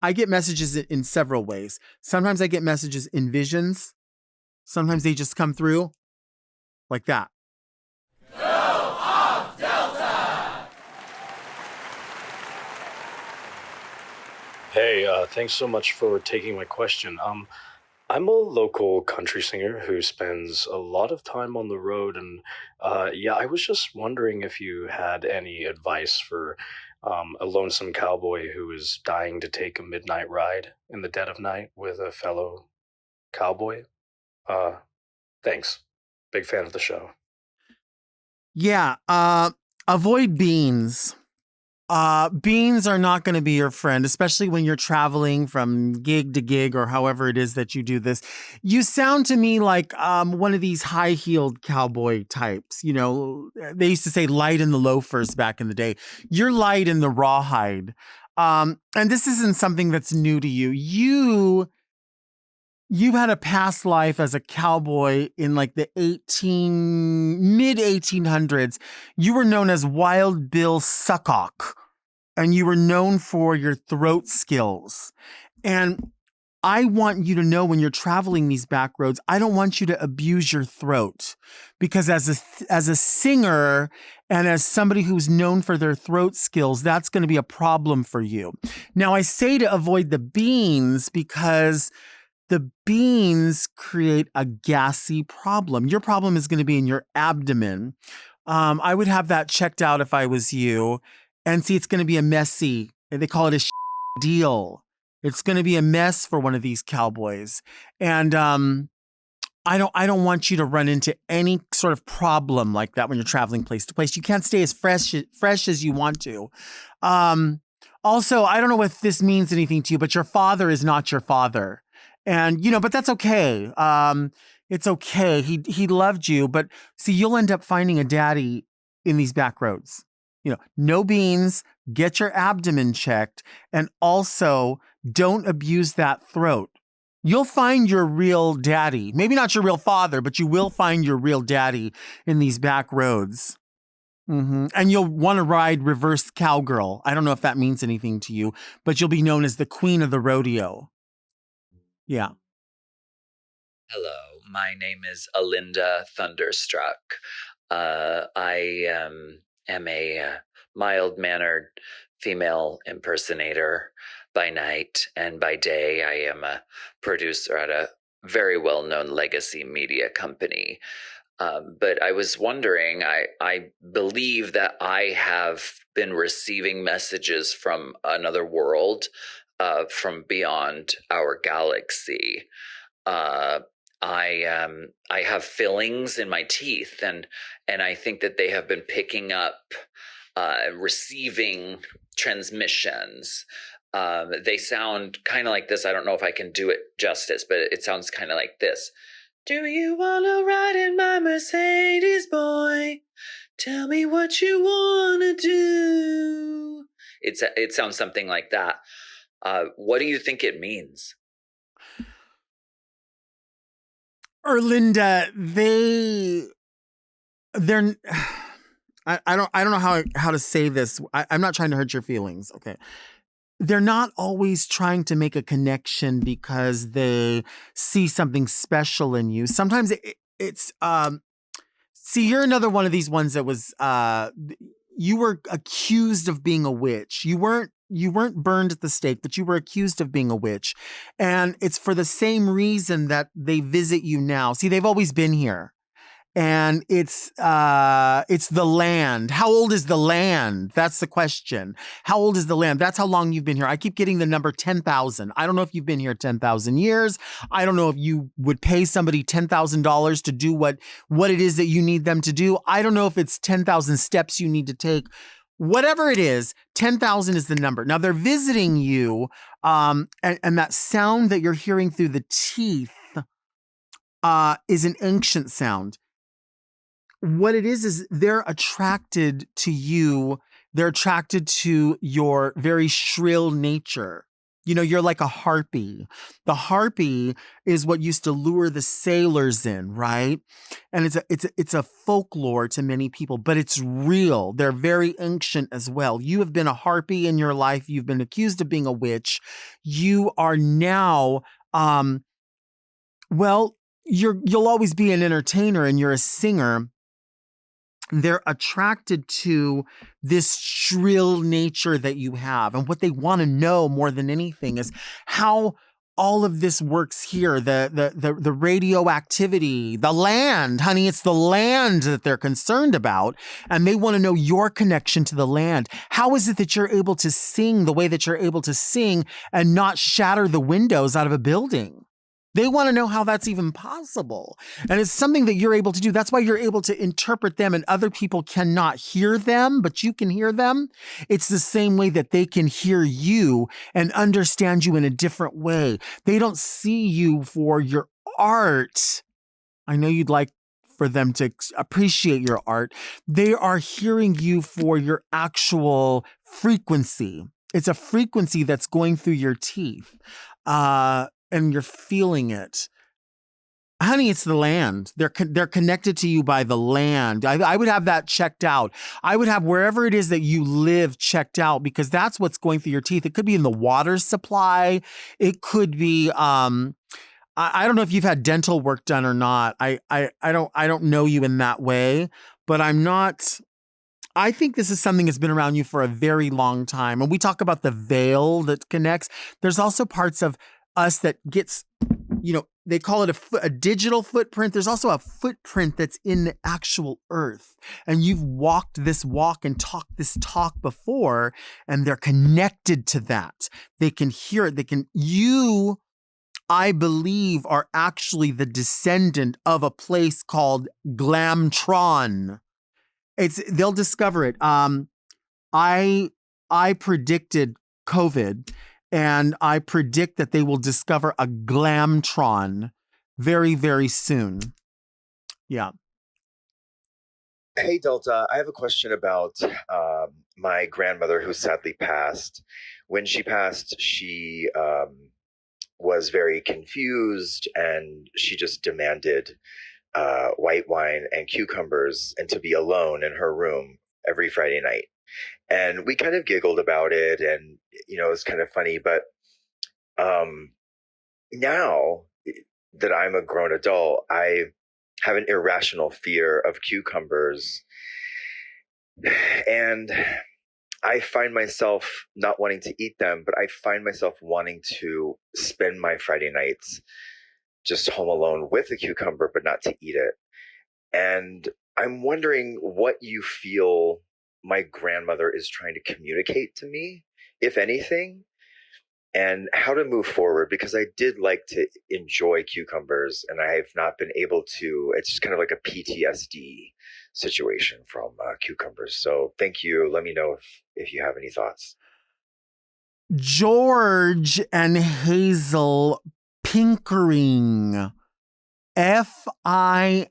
I get messages in several ways. Sometimes I get messages in visions. Sometimes they just come through like that. Go off, Delta! Hey, thanks so much for taking my question. I'm a local country singer who spends a lot of time on the road, and yeah, I was just wondering if you had any advice for a lonesome cowboy who is dying to take a midnight ride in the dead of night with a fellow cowboy. Uh, Thanks. Big fan of the show. Yeah. Avoid beans. Beans are not going to be your friend, especially when you're traveling from gig to gig or however it is that you do this. You sound to me like one of these high-heeled cowboy types. You know, they used to say light in the loafers back in the day. You're light in the rawhide. And this isn't something that's new to you. You had a past life as a cowboy in like the mid 1800s. You were known as Wild Bill Suckock, and you were known for your throat skills. And I want you to know when you're traveling these back roads, I don't want you to abuse your throat, because as a singer and as somebody who's known for their throat skills, that's going to be a problem for you. Now, I say to avoid the beans because the beans create a gassy problem. Your problem is going to be in your abdomen. I would have that checked out if I was you. And see, it's going to be a messy, they call it a deal. It's going to be a mess for one of these cowboys. And I don't want you to run into any sort of problem like that when you're traveling place to place. You can't stay as fresh as you want to. Also, I don't know if this means anything to you, but your father is not your father. And, but that's okay. It's okay. He loved you, but see, you'll end up finding a daddy in these back roads. No beans, get your abdomen checked, and also don't abuse that throat. You'll find your real daddy. Maybe not your real father, but you will find your real daddy in these back roads. Mm-hmm. And you'll want to ride reverse cowgirl. I don't know if that means anything to you, but you'll be known as the queen of the rodeo. Yeah. Hello, my name is Alinda Thunderstruck. I am a mild-mannered female impersonator by night, and by day I am a producer at a very well-known legacy media company. But I was wondering, I believe that I have been receiving messages from another world, from beyond our galaxy. I have fillings in my teeth, and I think that they have been picking up, receiving transmissions. They sound kind of like this. I don't know if I can do it justice, but it sounds kind of like this. Do you want to ride in my Mercedes, boy? Tell me what you want to do. It sounds something like that. What do you think it means? Erlinda, they're I don't know how to say this. I'm not trying to hurt your feelings. Okay. They're not always trying to make a connection because they see something special in you. Sometimes it's see, you're another one of these ones that was you were accused of being a witch. You weren't burned at the stake, but you were accused of being a witch. And it's for the same reason that they visit you now. See, they've always been here. And it's the land. How old is the land? That's the question. How old is the land? That's how long you've been here. I keep getting the number 10,000. I don't know if you've been here 10,000 years. I don't know if you would pay somebody $10,000 to do what it is that you need them to do. I don't know if it's 10,000 steps you need to take. Whatever it is, 10,000 is the number. Now they're visiting you, and that sound that you're hearing through the teeth is an ancient sound. What it is they're attracted to you. They're attracted to your very shrill nature. You're like a harpy. The harpy is what used to lure the sailors in, right? And it's a folklore to many people, but it's real. They're very ancient as well. You have been a harpy in your life. You've been accused of being a witch. You are now, well, you'll always be an entertainer and you're a singer. They're attracted to this shrill nature that you have. And what they want to know more than anything is how all of this works here. The radioactivity, the land, honey, it's the land that they're concerned about. And they want to know your connection to the land. How is it that you're able to sing the way that you're able to sing and not shatter the windows out of a building? They want to know how that's even possible. And it's something that you're able to do. That's why you're able to interpret them and other people cannot hear them, but you can hear them. It's the same way that they can hear you and understand you in a different way. They don't see you for your art. I know you'd like for them to appreciate your art. They are hearing you for your actual frequency. It's a frequency that's going through your teeth. And you're feeling it. Honey, it's the land. They're connected to you by the land. I would have that checked out. I would have wherever it is that you live checked out because that's what's going through your teeth. It could be in the water supply. It could be, I don't know if you've had dental work done or not. I don't know you in that way, but I think this is something that's been around you for a very long time. When we talk about the veil that connects, there's also parts of us that gets, they call it a digital footprint. There's also a footprint that's in the actual earth. And you've walked this walk and talked this talk before, and they're connected to that. They can hear it. You, I believe, are actually the descendant of a place called Glamtron. They'll discover it. I predicted COVID. And I predict that they will discover a Glamtron very, very soon. Yeah. Hey, Delta. I have a question about my grandmother who sadly passed. When she passed, she was very confused and she just demanded white wine and cucumbers and to be alone in her room every Friday night. And we kind of giggled about it and, it was kind of funny. But now that I'm a grown adult, I have an irrational fear of cucumbers. And I find myself not wanting to eat them, but I find myself wanting to spend my Friday nights just home alone with a cucumber, but not to eat it. And I'm wondering what you feel my grandmother is trying to communicate to me, if anything, and how to move forward, because I did like to enjoy cucumbers and I have not been able to. It's just kind of like a PTSD situation from cucumbers. So thank you. Let me know if you have any thoughts. George and Hazel Pinkering. Fingering.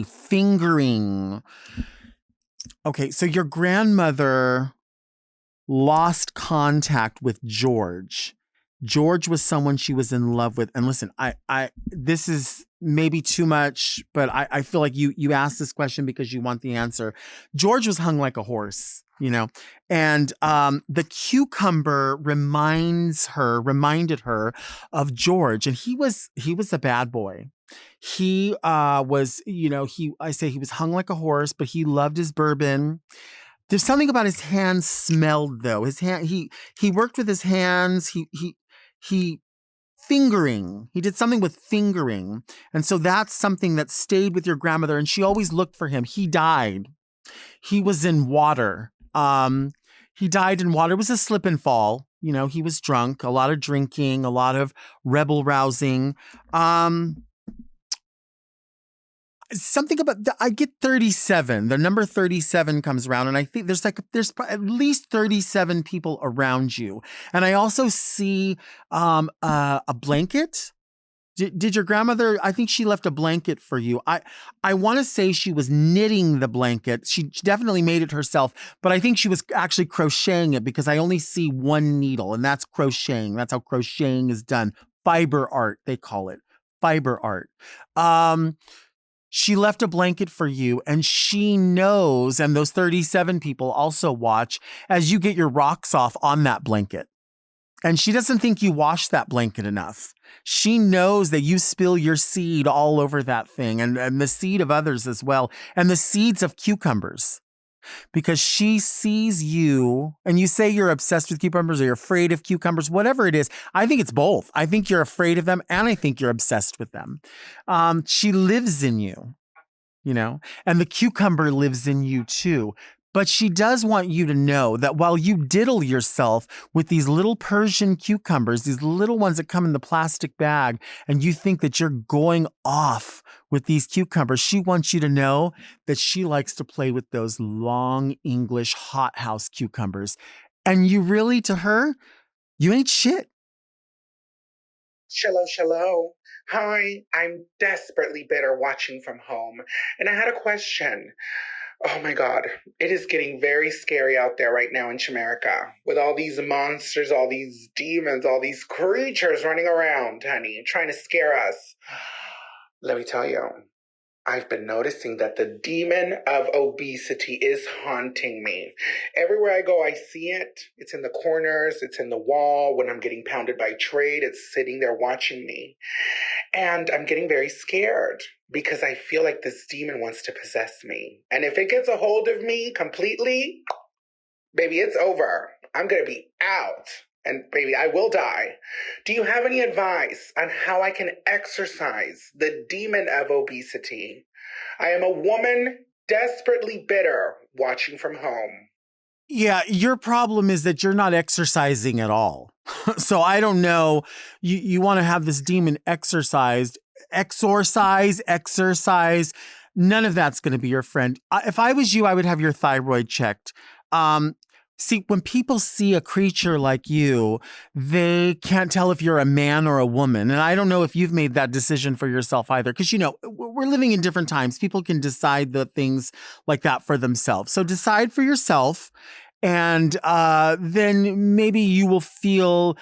Fingering. Okay, so your grandmother lost contact with George. George was someone she was in love with. And listen, this is maybe too much, but I feel like you asked this question because you want the answer. George was hung like a horse, and the cucumber reminded her of George, and he was a bad boy. He was, he was hung like a horse, but he loved his bourbon. There's something about his hands smelled though. His hand, he worked with his hands. He fingering. He did something with fingering. And so that's something that stayed with your grandmother. And she always looked for him. He died. He was in water. He died in water. It was a slip and fall. He was drunk, a lot of drinking, a lot of rebel rousing. Something about I get 37. The number 37 comes around, and I think there's at least 37 people around you. And I also see a blanket. Did your grandmother, I think she left a blanket for you. I want to say she was knitting the blanket. She definitely made it herself, but I think she was actually crocheting it because I only see one needle, and that's crocheting. That's how crocheting is done. Fiber art, they call it. Fiber art. She left a blanket for you, and she knows, and those 37 people also watch as you get your rocks off on that blanket. And she doesn't think you wash that blanket enough. She knows that you spill your seed all over that thing, and the seed of others as well, and the seeds of cucumbers. Because she sees you, and you say you're obsessed with cucumbers or you're afraid of cucumbers, whatever it is. I think it's both. I think you're afraid of them, and I think you're obsessed with them. She lives in you, and the cucumber lives in you too. But she does want you to know that while you diddle yourself with these little Persian cucumbers, these little ones that come in the plastic bag, and you think that you're going off with these cucumbers, she wants you to know that she likes to play with those long English hothouse cucumbers. And you really, to her, you ain't shit. Shallow. Hi, I'm desperately bitter watching from home, and I had a question. Oh my God, it is getting very scary out there right now in Chimerica with all these monsters, all these demons, all these creatures running around, honey, trying to scare us. Let me tell you, I've been noticing that the demon of obesity is haunting me. Everywhere I go, I see it. It's in the corners, it's in the wall. When I'm getting pounded by trade, it's sitting there watching me. And I'm getting very scared because I feel like this demon wants to possess me. And if it gets a hold of me completely, baby, it's over. I'm going to be out. And baby, I will die. Do you have any advice on how I can exorcise the demon of obesity? I am a woman desperately bitter watching from home. Yeah, your problem is that you're not exercising at all. So I don't know. You want to have this demon exorcised. Exorcise. None of that's going to be your friend. If I was you, I would have your thyroid checked. See, when people see a creature like you, they can't tell if you're a man or a woman. And I don't know if you've made that decision for yourself either. Because, we're living in different times. People can decide the things like that for themselves. So decide for yourself. And then maybe you will feel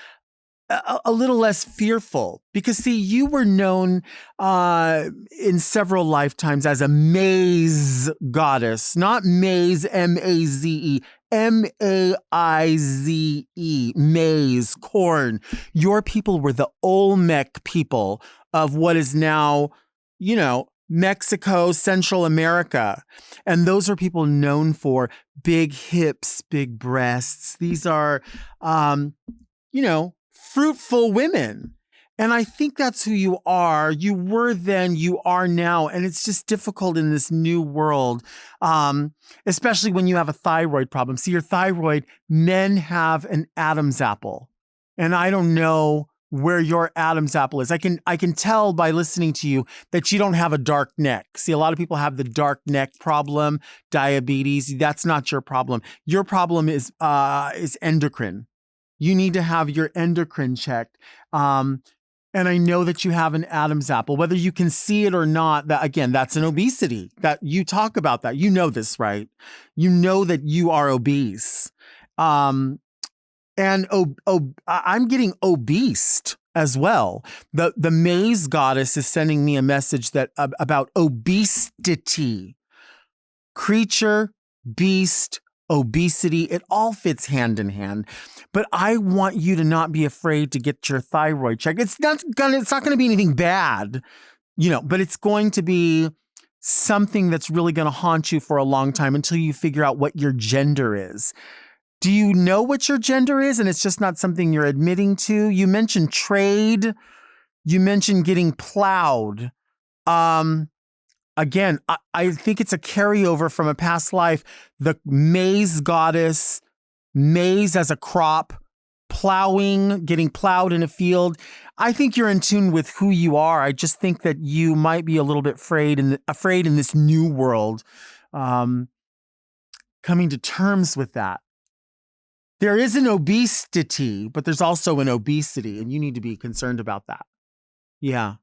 a little less fearful. Because, see, you were known in several lifetimes as a maize goddess, not maize, M-A-Z-E, M-A-I-Z-E, maize, corn. Your people were the Olmec people of what is now, Mexico, Central America. And those are people known for big hips, big breasts. These are, fruitful women. And I think that's who you are. You were then, you are now. And it's just difficult in this new world, especially when you have a thyroid problem. See, your thyroid, men have an Adam's apple. And I don't know where your Adam's apple is. I can tell by listening to you that you don't have a dark neck. See, a lot of people have the dark neck problem, diabetes. That's not your problem. Your problem is endocrine. You need to have your endocrine checked. And I know that you have an Adam's apple, whether you can see it or not. That's an obesity. That you talk about that. You know this, right? You know that you are obese. And I'm getting obese as well. The maize goddess is sending me a message that about obesity, creature, beast, obesity. It all fits hand in hand. But I want you to not be afraid to get your thyroid checked. It's not gonna be anything bad, but it's going to be something that's really going to haunt you for a long time until you figure out what your gender is. Do you know what your gender is? And it's just not something you're admitting to. You mentioned trade. You mentioned getting plowed. Again, I think it's a carryover from a past life. The maize goddess, maize as a crop, plowing, getting plowed in a field. I think you're in tune with who you are. I just think that you might be a little bit afraid in this new world, coming to terms with that. There is an obesity, but there's also an obesity, and you need to be concerned about that. Yeah.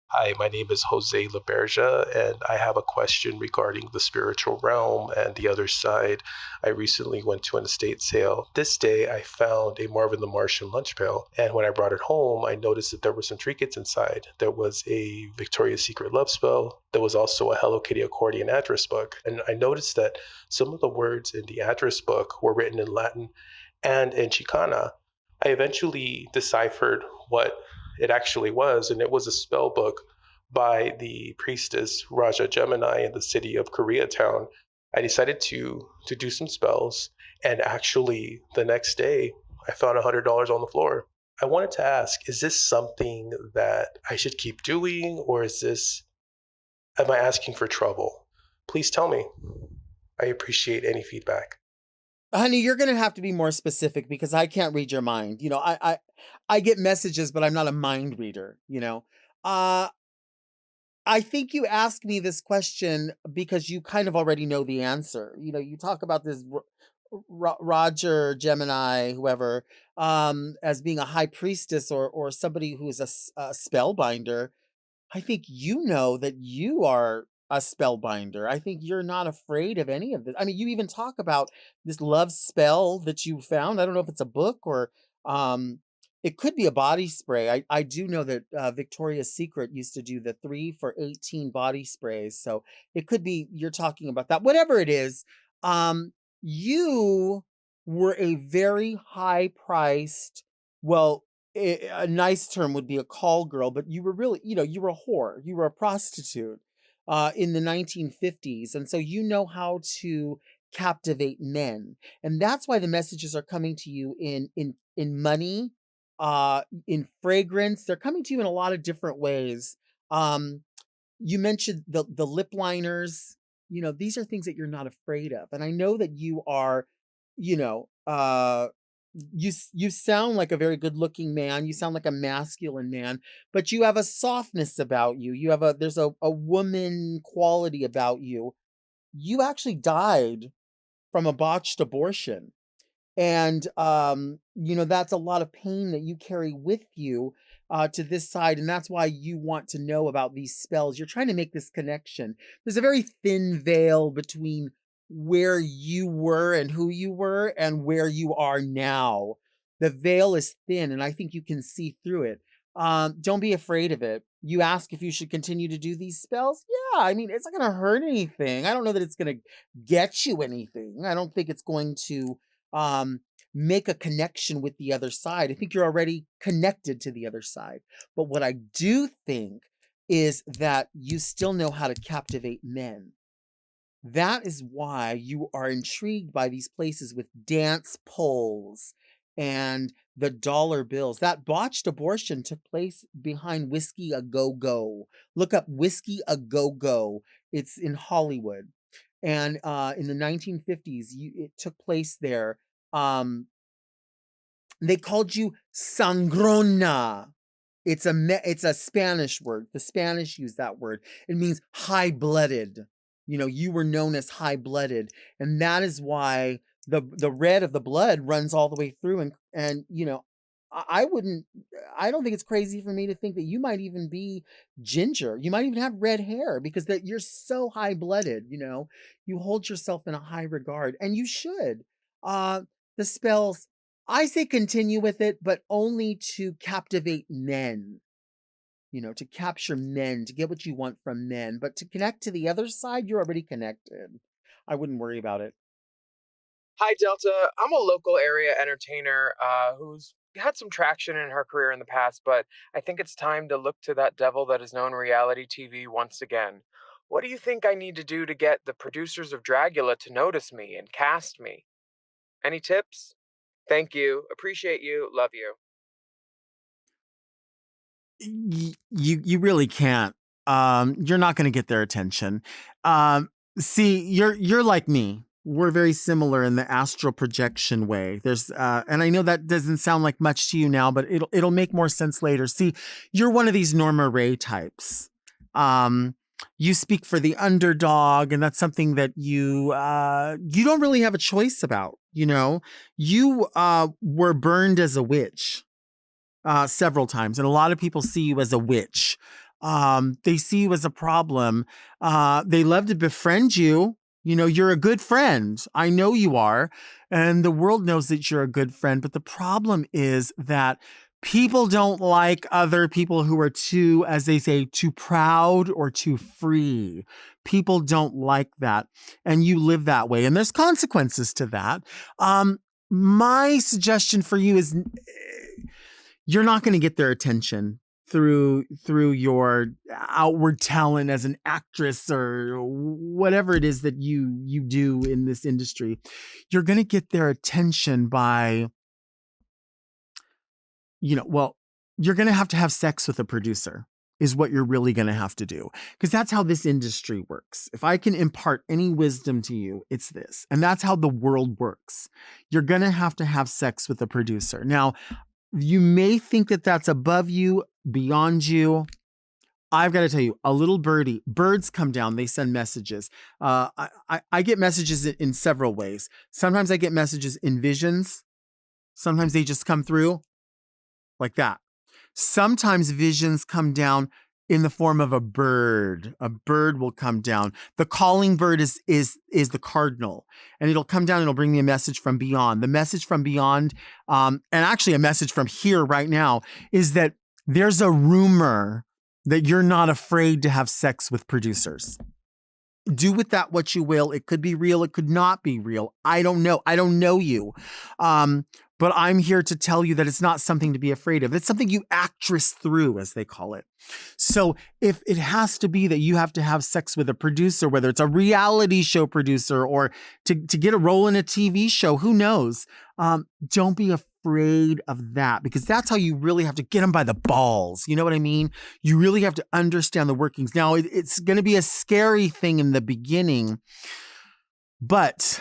Hi, my name is Jose Laberja, and I have a question regarding the spiritual realm and the other side. I recently went to an estate sale. This day, I found a Marvin the Martian lunch pail, and when I brought it home, I noticed that there were some trinkets inside. There was a Victoria's Secret love spell. There was also a Hello Kitty accordion address book, and I noticed that some of the words in the address book were written in Latin and in Chicana. I eventually deciphered what it actually was, and it was a spell book by the priestess Raja Gemini in the city of Koreatown. I decided to do some spells, and actually the next day I found $100 on the floor. I wanted to ask, is this something that I should keep doing, or am I asking for trouble? Please tell me. I appreciate any feedback. Honey, you're gonna have to be more specific because I can't read your mind. I get messages, but I'm not a mind reader. Uh, I think you asked me this question because you kind of already know the answer. You talk about this Roger Gemini, whoever, as being a high priestess or somebody who is a spellbinder. I think you know that you are a spellbinder. I think you're not afraid of any of this. I mean, you even talk about this love spell that you found. I don't know if it's a book or um it could be a body spray. I do know that Victoria's Secret used to do the 3 for 18 body sprays. So it could be you're talking about that. Whatever it is, you were a very high priced, well, a nice term would be a call girl, but you were really, you were a whore, you were a prostitute in the 1950s. And so you know how to captivate men. And that's why the messages are coming to you in money, in fragrance. They're coming to you in a lot of different ways. Um, you mentioned the lip liners. These are things that you're not afraid of. And I know that you are, you know, you sound like a very good looking man. You sound like a masculine man, but you have a softness about you. There's a woman quality about you. You actually died from a botched abortion. And that's a lot of pain that you carry with you to this side, and that's why you want to know about these spells. You're trying to make this connection. There's a very thin veil between where you were and who you were and where you are now. The veil is thin, and I think you can see through it. Don't be afraid of it. You ask if you should continue to do these spells. Yeah, I mean, it's not going to hurt anything. I don't know that it's going to get you anything. I don't think it's going to um, make a connection with the other side. I think you're already connected to the other side. But what I do think is that you still know how to captivate men. That is why you are intrigued by these places with dance poles and the dollar bills. That botched abortion took place behind Whiskey A Go Go. Look up Whiskey A Go Go. It's in Hollywood. And in the 1950s, it took place there. They called you sangrona. It's a Spanish word. The Spanish use that word. It means high-blooded. You were known as high-blooded, and that is why the red of the blood runs all the way through. And I wouldn't. I don't think it's crazy for me to think that you might even be ginger. You might even have red hair because that you're so high-blooded. You hold yourself in a high regard, and you should. The spells, I say continue with it, but only to captivate men, to capture men, to get what you want from men. But to connect to the other side, you're already connected. I wouldn't worry about it. Hi, Delta. I'm a local area entertainer who's had some traction in her career in the past, but I think it's time to look to that devil that is known reality TV once again. What do you think I need to do to get the producers of Dragula to notice me and cast me? Any tips? Thank you. Appreciate you. Love you. You really can't. You're not going to get their attention. See, you're like me. We're very similar in the astral projection way. And I know that doesn't sound like much to you now, but it'll make more sense later. See, you're one of these Norma Ray types. You speak for the underdog, and that's something that you don't really have a choice about. You were burned as a witch several times, and a lot of people see you as a witch. They see you as a problem. They love to befriend you. You know, you're a good friend. I know you are. And the world knows that you're a good friend. But the problem is that people don't like other people who are too, as they say, too proud or too free. People don't like that. And you live that way. And there's consequences to that. My suggestion for you is you're not going to get their attention through your outward talent as an actress or whatever it is that you do in this industry. You're going to get their attention by, you're going to have sex with a producer is what you're really going to have to do, because that's how this industry works. If I can impart any wisdom to you, it's this. And that's how the world works. You're going to have sex with a producer. Now, you may think that that's above you, beyond you. I've got to tell you, a little birdie, birds come down, they send messages. I get messages in several ways. Sometimes I get messages in visions. Sometimes they just come through like that. Sometimes visions come down in the form of a bird. A bird will come down. The calling bird is the cardinal, and it'll come down and it'll bring me a message from beyond. The message from beyond, and actually a message from here right now, is that there's a rumor that you're not afraid to have sex with producers. Do with that what you will. It could be real. It could not be real. I don't know. I don't know you. But I'm here to tell you that it's not something to be afraid of. It's something you actress through, as they call it. So if it has to be that you have to have sex with a producer, whether it's a reality show producer or to get a role in a TV show, who knows? Don't be afraid of that, because that's how you really have to get them by the balls. You know what I mean? You really have to understand the workings. Now, it's going to be a scary thing in the beginning, but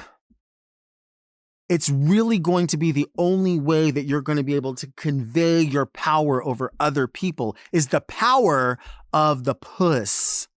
it's really going to be the only way that you're going to be able to convey your power over other people, is the power of the puss.